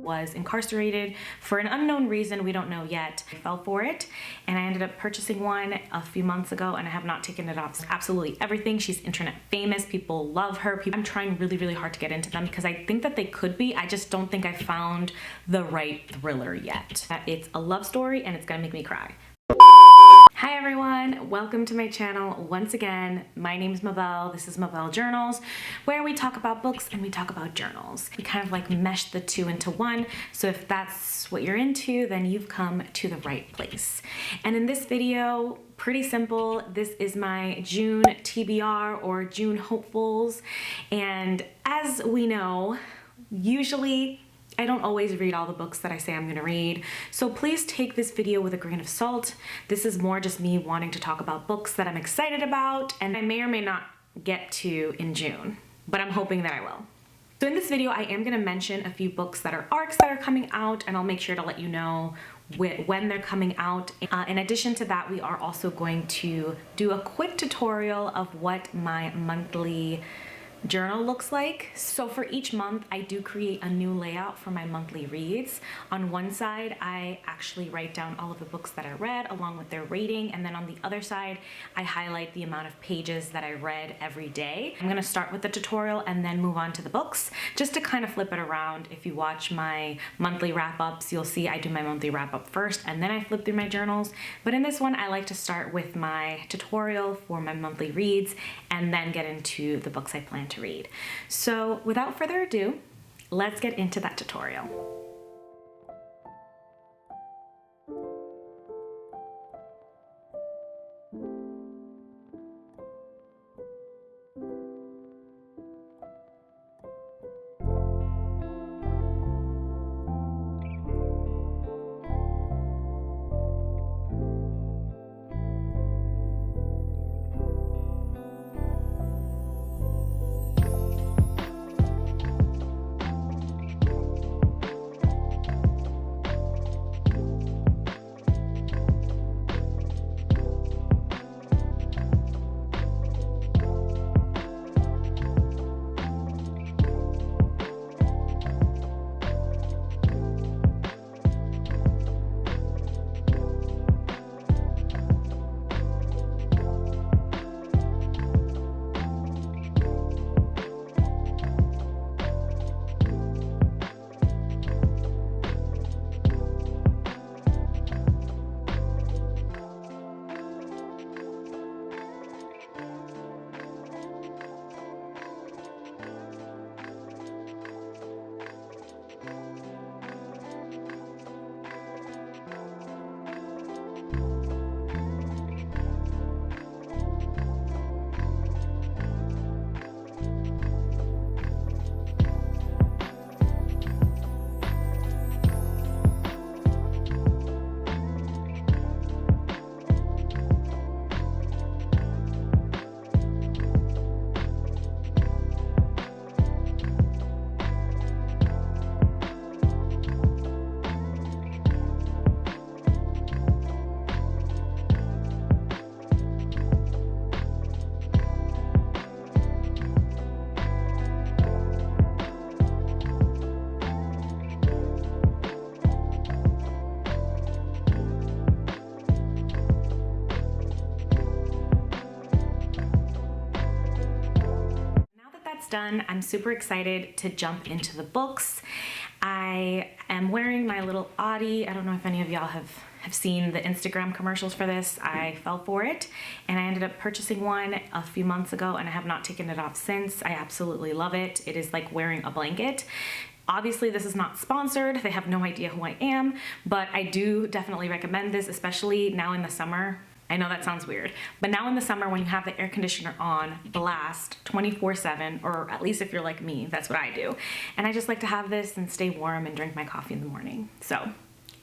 was incarcerated for an unknown reason, we don't know yet. I fell for it and I ended up purchasing one a few months ago and I have not taken it off. Absolutely everything. She's internet famous. People love her. I'm trying really hard to get into them because I think that they could be. I just don't think I found the right thriller yet. It's a love story and it's gonna make me cry. Hi everyone, welcome to my channel once again. My name is Mabel. This is Mabel Journals, where we talk about books and we talk about journals. We kind of like mesh the two into one. So if that's what you're into, then you've come to the right place. And in this video, pretty simple, this is my June TBR or June hopefuls. And as we know, usually I don't always read all the books that I say I'm gonna read, so please take this video with a grain of salt. This is more just me wanting to talk about books that I'm excited about and I may or may not get to in June, but I'm hoping that I will. So in this video, I am gonna mention a few books that are arcs that are coming out, and I'll make sure to let you know when they're coming out. In addition to that, we are also going to do a quick tutorial of what my monthly journal looks like. So for each month, I do create a new layout for my monthly reads. On one side, I actually write down all of the books that I read along with their rating, and then on the other side, I highlight the amount of pages that I read every day. I'm gonna start with the tutorial and then move on to the books, just to kind of flip it around. If you watch my monthly wrap-ups, you'll see I do my monthly wrap-up first and then I flip through my journals. But in this one, I like to start with my tutorial for my monthly reads and then get into the books I plan to read. So without further ado, let's get into that tutorial. Done, I'm super excited to jump into the books. I am wearing my little Audi. I don't know if any of y'all have seen the Instagram commercials for this. I fell for it and I ended up purchasing one a few months ago and I have not taken it off since. I absolutely love it. It is like wearing a blanket. Obviously, this is not sponsored. They have no idea who I am, but I do definitely recommend this, especially now in the summer. I know that sounds weird, but now in the summer when you have the air conditioner on blast 24/7, or at least if you're like me, that's what I do. And I just like to have this and stay warm and drink my coffee in the morning. So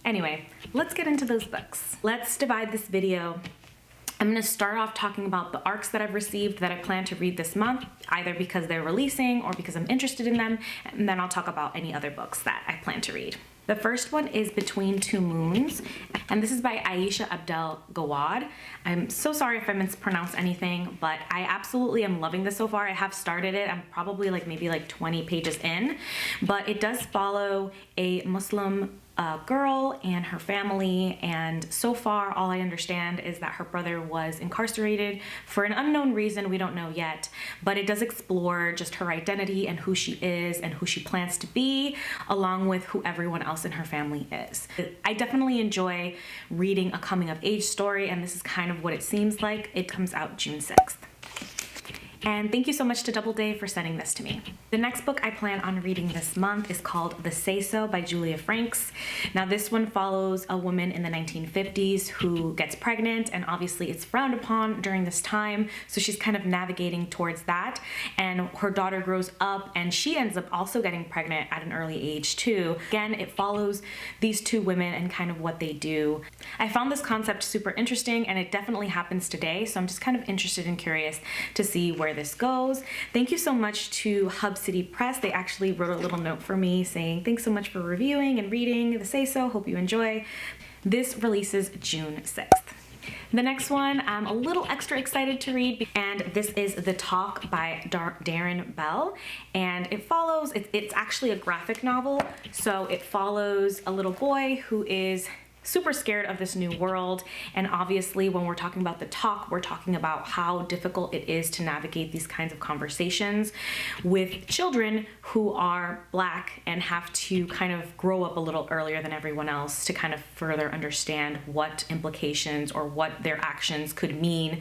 anyway, let's get into those books. Let's divide this video. I'm gonna start off talking about the arcs that I've received that I plan to read this month, either because they're releasing or because I'm interested in them, and then I'll talk about any other books that I plan to read. The first one is Between Two Moons, and this is by Aisha Abdel Gawad. I'm so sorry if I mispronounce anything, but I absolutely am loving this so far. I have started it. I'm probably maybe 20 pages in, but it does follow a Muslim girl and her family, and so far all I understand is that her brother was incarcerated for an unknown reason we don't know yet, but it does explore just her identity and who she is and who she plans to be, along with who everyone else in her family is. I definitely enjoy reading a coming of age story, and this is kind of what it seems like. It comes out June 6th. And thank you so much to Doubleday for sending this to me. The next book I plan on reading this month is called The Say So by Julia Franks. Now this one follows a woman in the 1950s who gets pregnant, and obviously it's frowned upon during this time, so she's kind of navigating towards that, and her daughter grows up and she ends up also getting pregnant at an early age too. Again, it follows these two women and kind of what they do. I found this concept super interesting, and it definitely happens today, so I'm just kind of interested and curious to see where this goes. Thank you so much to Hub City Press. They actually wrote a little note for me saying, thanks so much for reviewing and reading The Say So. Hope you enjoy. This releases June 6th. The next one I'm a little extra excited to read, and this is The Talk by Darren Bell, and it's actually a graphic novel, so it follows a little boy who is super scared of this new world, and obviously when we're talking about the talk, we're talking about how difficult it is to navigate these kinds of conversations with children who are Black and have to kind of grow up a little earlier than everyone else to kind of further understand what implications or what their actions could mean.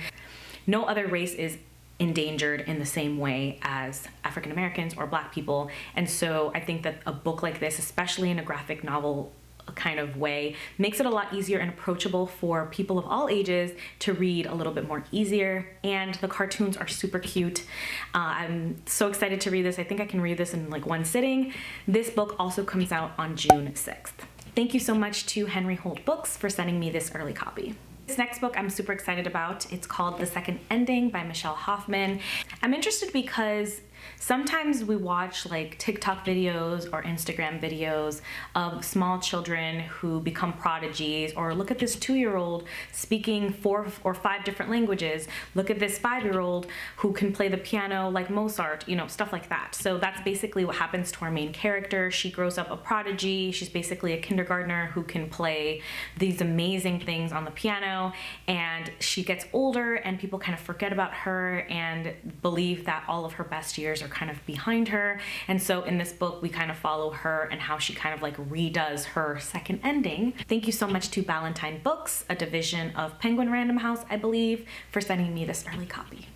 No other race is endangered in the same way as African Americans or Black people, and so I think that a book like this, especially in a graphic novel kind of way, makes it a lot easier and approachable for people of all ages to read a little bit more easier, and the cartoons are super cute. I'm so excited to read this. I think I can read this in one sitting. This book also comes out on June 6th. Thank you so much to Henry Holt Books for sending me this early copy. This next book I'm super excited about. It's called The Second Ending by Michelle Hoffman. I'm interested because sometimes we watch TikTok videos or Instagram videos of small children who become prodigies, or look at this 2-year-old speaking 4 or 5 different languages. Look at this 5-year-old who can play the piano like Mozart, stuff like that. So that's basically what happens to our main character. She grows up a prodigy. She's basically a kindergartner who can play these amazing things on the piano, and she gets older and people kind of forget about her and believe that all of her best years are kind of behind her. And so in this book we kind of follow her and how she kind of redoes her second ending. Thank you so much to Ballantine Books, a division of Penguin Random House, I believe, for sending me this early copy.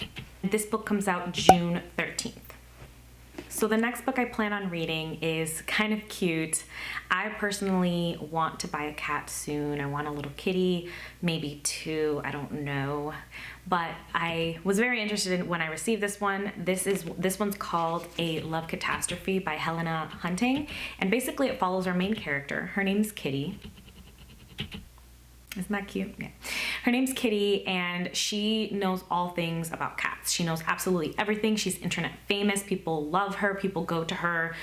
This book comes out June 13th. So the next book I plan on reading is kind of cute. I personally want to buy a cat soon. I want a little kitty, maybe 2, I don't know. But I was very interested in when I received this one. This one's called A Love Catastrophe by Helena Hunting, and basically it follows our main character. Her name's Kitty. Isn't that cute? Yeah. Her name's Kitty, and she knows all things about cats. She knows absolutely everything. She's internet famous. People love her. People go to her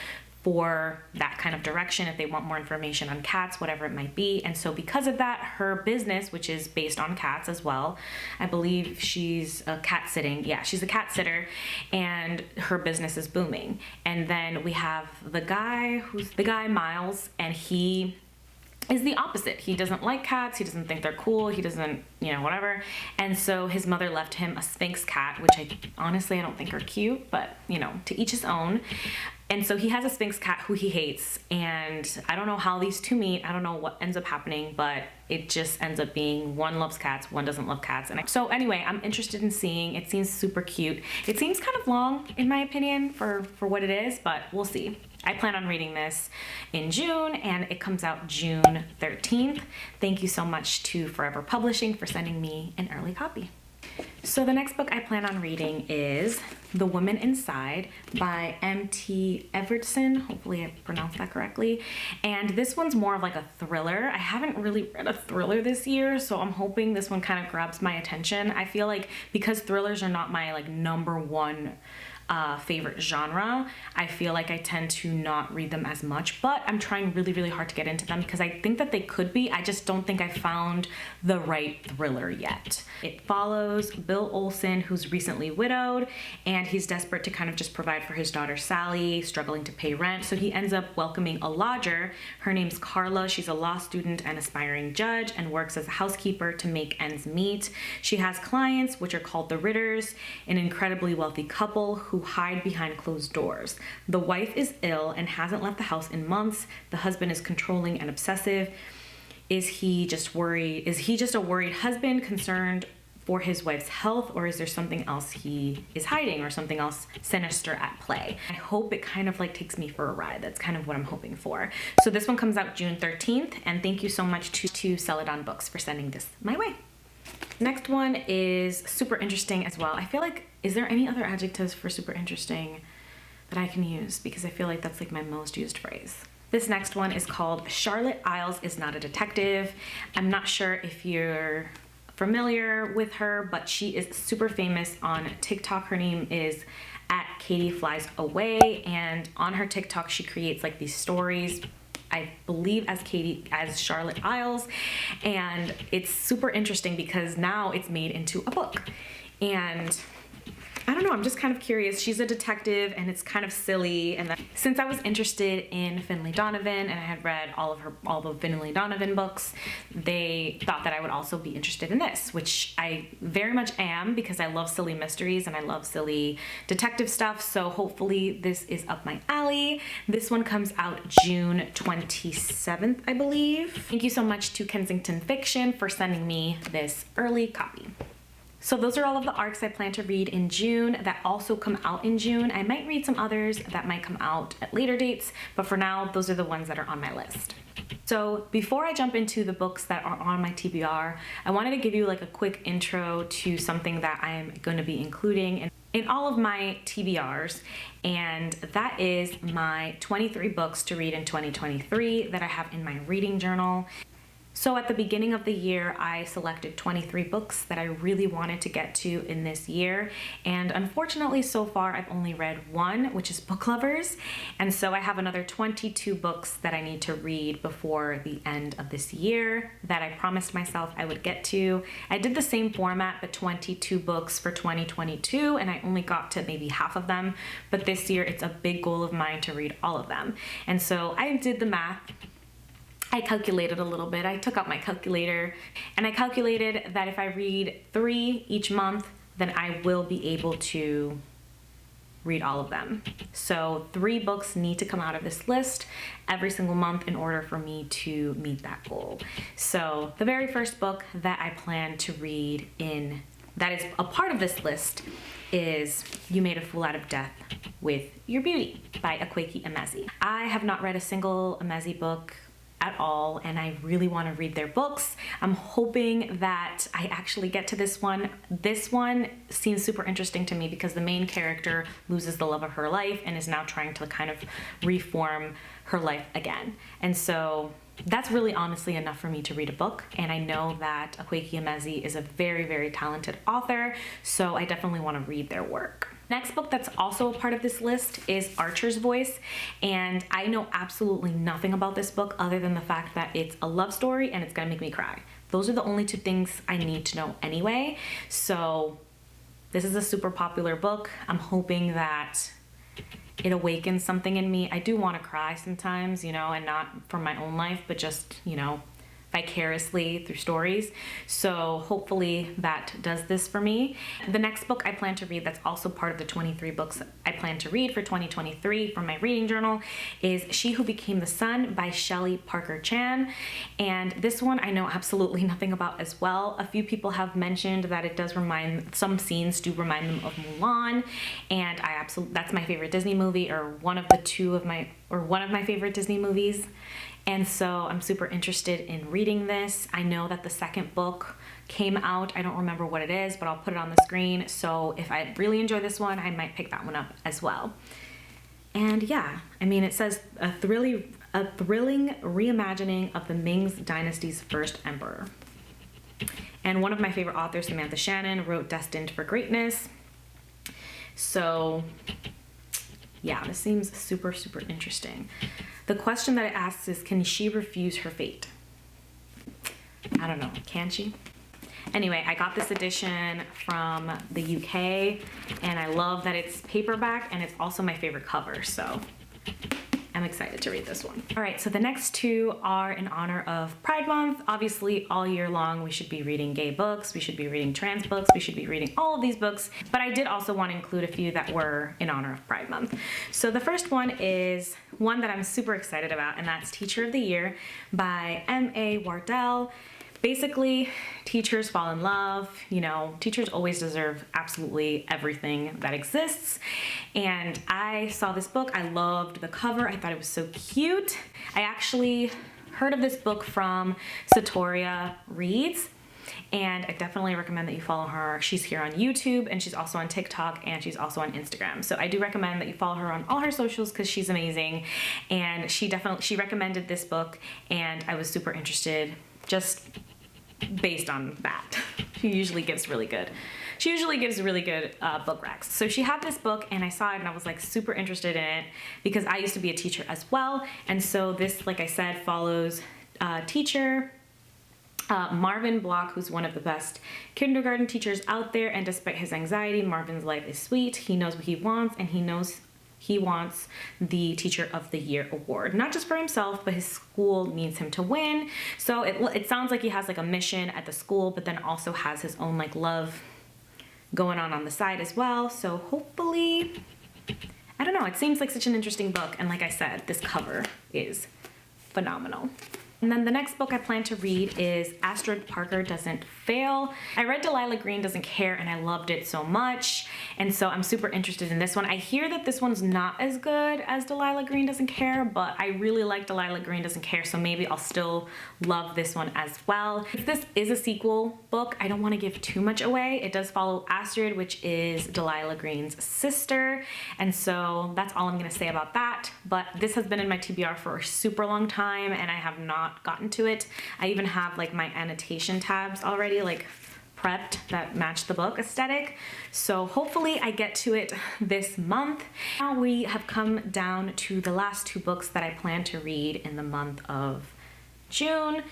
for that kind of direction if they want more information on cats, whatever it might be. And so because of that, her business, which is based on cats as well, I believe she's a cat sitting. Yeah, she's a cat sitter, and her business is booming. And then we have the guy Miles, and he is the opposite. He doesn't like cats. He doesn't think they're cool. He doesn't, whatever. And so his mother left him a Sphynx cat, which I don't think are cute, but to each his own. And so he has a Sphynx cat who he hates, and I don't know how these two meet. I don't know what ends up happening, but it just ends up being one loves cats, one doesn't love cats. And so anyway, I'm interested in seeing. It seems super cute. It seems kind of long, in my opinion, for what it is, but we'll see. I plan on reading this in June, and it comes out June 13th. Thank you so much to Forever Publishing for sending me an early copy. So the next book I plan on reading is The Woman Inside by M.T. Evertson. Hopefully I pronounced that correctly. And this one's more of a thriller. I haven't really read a thriller this year, so I'm hoping this one kind of grabs my attention. I feel like because thrillers are not my number one favorite genre. I feel like I tend to not read them as much, but I'm trying really, really hard to get into them because I think that they could be. I just don't think I found the right thriller yet. It follows Bill Olsen, who's recently widowed, and he's desperate to kind of just provide for his daughter Sally, struggling to pay rent. So he ends up welcoming a lodger. Her name's Carla. She's a law student and aspiring judge and works as a housekeeper to make ends meet. She has clients, which are called the Ritters, an incredibly wealthy couple who hide behind closed doors. The wife is ill and hasn't left the house in months. The husband is controlling and obsessive. Is he just worried? Is he just a worried husband concerned for his wife's health, or is there something else he is hiding or something else sinister at play? I hope it kind of like takes me for a ride. That's kind of what I'm hoping for. So this one comes out June 13th, and thank you so much to Celadon Books for sending this my way. Next one is super interesting as well. I feel like, is there any other adjectives for super interesting that I can use? Because I feel like that's like my most used phrase. This next one is called Charlotte Iles is Not a Detective. I'm not sure if you're familiar with her, but she is super famous on TikTok. Her name is @KatieFliesAway, and on her TikTok she creates like these stories, I believe as Charlotte Iles, and it's super interesting because now it's made into a book. And I don't know, I'm just kind of curious. She's a detective and it's kind of silly, and since I was interested in Finlay Donovan and I had read all the Finlay Donovan books, they thought that I would also be interested in this, which I very much am because I love silly mysteries and I love silly detective stuff, so hopefully this is up my alley. This one comes out June 27th, I believe. Thank you so much to Kensington Fiction for sending me this early copy. So those are all of the ARCs I plan to read in June that also come out in June. I might read some others that might come out at later dates, but for now, those are the ones that are on my list. So before I jump into the books that are on my TBR, I wanted to give you like a quick intro to something that I'm going to be including in all of my TBRs, and that is my 23 books to read in 2023 that I have in my reading journal. So at the beginning of the year, I selected 23 books that I really wanted to get to in this year. And unfortunately, so far, I've only read one, which is Book Lovers. And so I have another 22 books that I need to read before the end of this year that I promised myself I would get to. I did the same format, but 22 books for 2022, and I only got to maybe half of them. But this year, it's a big goal of mine to read all of them. And so I did the math. I calculated a little bit. I took out my calculator and I calculated that if I read 3 each month, then I will be able to read all of them. So 3 books need to come out of this list every single month in order for me to meet that goal. So the very first book that I plan to read that is a part of this list is You Made a Fool Out of Death with Your Beauty by Akwaeke Emezi. I have not read a single Emezi book at all, and I really want to read their books. I'm hoping that I actually get to this one. This one seems super interesting to me because the main character loses the love of her life and is now trying to kind of reform her life again. And so that's really honestly enough for me to read a book, and I know that Akwaeke Emezi is a very, very talented author, so I definitely want to read their work. Next book that's also a part of this list is Archer's Voice, and I know absolutely nothing about this book other than the fact that it's a love story and it's gonna make me cry. Those are the only 2 things I need to know anyway, so this is a super popular book. I'm hoping that it awakens something in me. I do want to cry sometimes, and not from my own life, but just, vicariously through stories. So hopefully that does this for me. The next book I plan to read that's also part of the 23 books I plan to read for 2023 from my reading journal is She Who Became the Sun by Shelley Parker Chan. And this one I know absolutely nothing about as well. A few people have mentioned that it does some scenes do remind them of Mulan, and that's my favorite Disney movie, or one of my favorite Disney movies. And so I'm super interested in reading this. I know that the second book came out. I don't remember what it is, but I'll put it on the screen. So if I really enjoy this one, I might pick that one up as well. And yeah, it says a thrilling reimagining of the Ming Dynasty's first emperor. And one of my favorite authors, Samantha Shannon, wrote Destined for Greatness. So yeah, this seems super, super interesting. The question that it asks is, can she refuse her fate? I don't know, can she? Anyway, I got this edition from the UK, and I love that it's paperback, and it's also my favorite cover, so I'm excited to read this one. All right, so the next two are in honor of Pride Month. Obviously, all year long, we should be reading gay books, we should be reading trans books, we should be reading all of these books, but I did also want to include a few that were in honor of Pride Month. So the first one is one that I'm super excited about, and that's Teacher of the Year by M.A. Wardell. Basically, teachers fall in love. You know, teachers always deserve absolutely everything that exists. And I saw this book. I loved the cover. I thought it was so cute. I actually heard of this book from Satoria Reads, and I definitely recommend that you follow her. She's here on YouTube, and she's also on TikTok, and she's also on Instagram. So I do recommend that you follow her on all her socials because she's amazing. And she recommended this book, and I was super interested just based on that. She usually gives really good book racks. So she had this book, and I saw it, and I was like super interested in it because I used to be a teacher as well. And so this, like I said, follows teacher Marvin Block, who's one of the best kindergarten teachers out there. And despite his anxiety, Marvin's life is sweet. He knows what he wants, and he knows he wants the Teacher of the Year award, not just for himself, but his school needs him to win. So it sounds like he has like a mission at the school, but then also has his own like love going on the side as well. So hopefully, I don't know, it seems like such an interesting book. And like I said, this cover is phenomenal. And then the next book I plan to read is Astrid Parker Doesn't Fail. I read Delilah Green Doesn't Care, and I loved it so much. And so I'm super interested in this one. I hear that this one's not as good as Delilah Green Doesn't Care, but I really like Delilah Green Doesn't Care, so maybe I'll still love this one as well. If this is a sequel book, I don't want to give too much away. It does follow Astrid, which is Delilah Green's sister. And so that's all I'm going to say about that. But this has been in my TBR for a super long time, and I have not gotten to it. I even have like my annotation tabs already like prepped that match the book aesthetic. So hopefully I get to it this month. Now we have come down to the last two books that I plan to read in the month of June.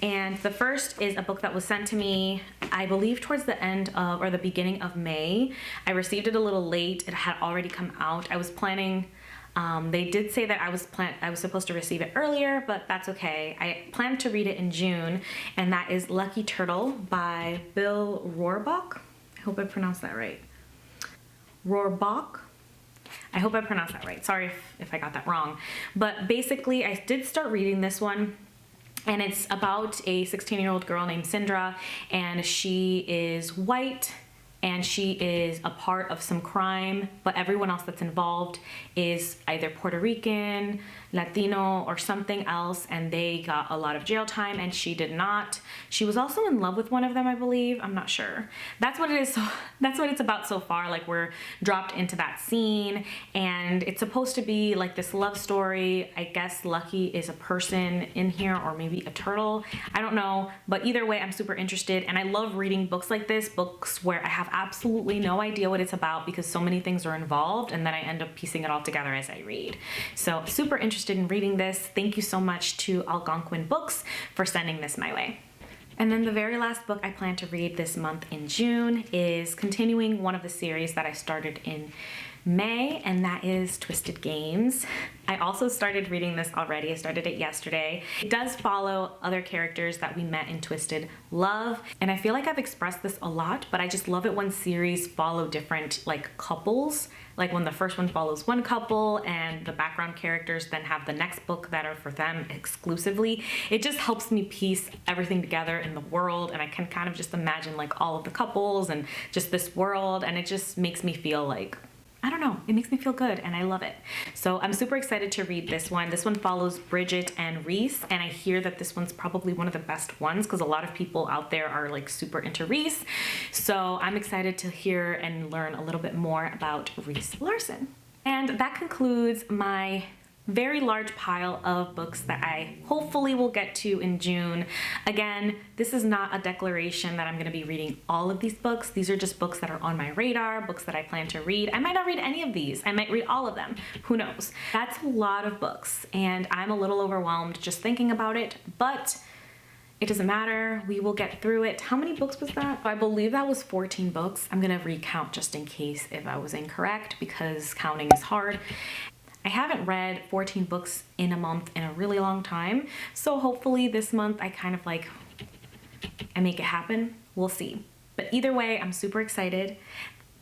And the first is a book that was sent to me, I believe towards the end of, or the beginning of May. I received it a little late. It had already come out. I was planning, they did say that I was supposed to receive it earlier, but that's okay. I planned to read it in June, and that is Lucky Turtle by Bill Rohrbach. I hope I pronounced that right. Rohrbach. I hope I pronounced that right. Sorry if I got that wrong. But basically, I did start reading this one, and it's about a 16-year-old girl named Sindra, and she is white, and she is a part of some crime, but everyone else that's involved is either Puerto Rican, Latino, or something else, and they got a lot of jail time, and she did not. She was also in love with one of them, I believe. I'm not sure. That's what it is. So that's what it's about so far. Like, we're dropped into that scene, and it's supposed to be like this love story. I guess Lucky is a person in here, or maybe a turtle. I don't know, but either way, I'm super interested, and I love reading books like this, books where I have absolutely no idea what it's about because so many things are involved, and then I end up piecing it all together as I read. So super interested in reading this. Thank you so much to Algonquin Books for sending this my way. And then the very last book I plan to read this month in June is continuing one of the series that I started in May, and that is Twisted Games. I also started reading this already. I started it yesterday. It does follow other characters that we met in Twisted Love, and I feel like I've expressed this a lot, but I just love it when series follow different like couples. Like when the first one follows one couple and the background characters then have the next book that are for them exclusively. It just helps me piece everything together in the world, and I can kind of just imagine like all of the couples and just this world, and it just makes me feel like, I don't know, it makes me feel good, and I love it. So I'm super excited to read this one. This one follows Bridget and Reese, and I hear that this one's probably one of the best ones because a lot of people out there are like super into Reese. So I'm excited to hear and learn a little bit more about Reese Larson. And that concludes my very large pile of books that I hopefully will get to in June. Again, this is not a declaration that I'm going to be reading all of these books. These are just books that are on my radar, books that I plan to read. I might not read any of these. I might read all of them. Who knows? That's a lot of books, and I'm a little overwhelmed just thinking about it, but it doesn't matter. We will get through it. How many books was that? I believe that was 14 books. I'm going to recount just in case if I was incorrect, because counting is hard. I haven't read 14 books in a month in a really long time, so hopefully this month I kind of like, I make it happen. We'll see. But either way, I'm super excited.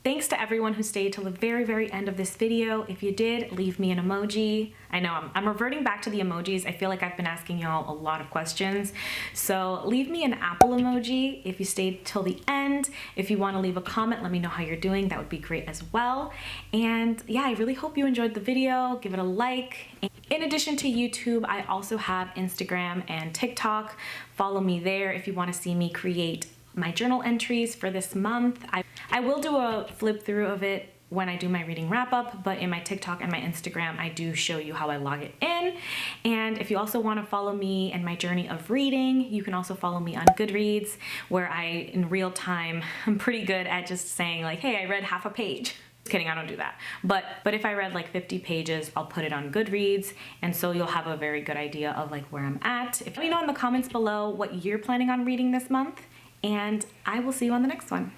Thanks to everyone who stayed till the very, very end of this video. If you did, leave me an emoji. I know I'm reverting back to the emojis. I feel like I've been asking y'all a lot of questions. So leave me an apple emoji if you stayed till the end. If you want to leave a comment, let me know how you're doing. That would be great as well. And yeah, I really hope you enjoyed the video. Give it a like. In addition to YouTube, I also have Instagram and TikTok. Follow me there if you want to see me create my journal entries for this month. I will do a flip through of it when I do my reading wrap up, but in my TikTok and my Instagram, I do show you how I log it in. And if you also want to follow me and my journey of reading, you can also follow me on Goodreads, where I, in real time, I'm pretty good at just saying like, hey, I read half a page. Just kidding, I don't do that. But if I read like 50 pages, I'll put it on Goodreads, and so you'll have a very good idea of like where I'm at. Let me know in the comments below what you're planning on reading this month, and I will see you on the next one.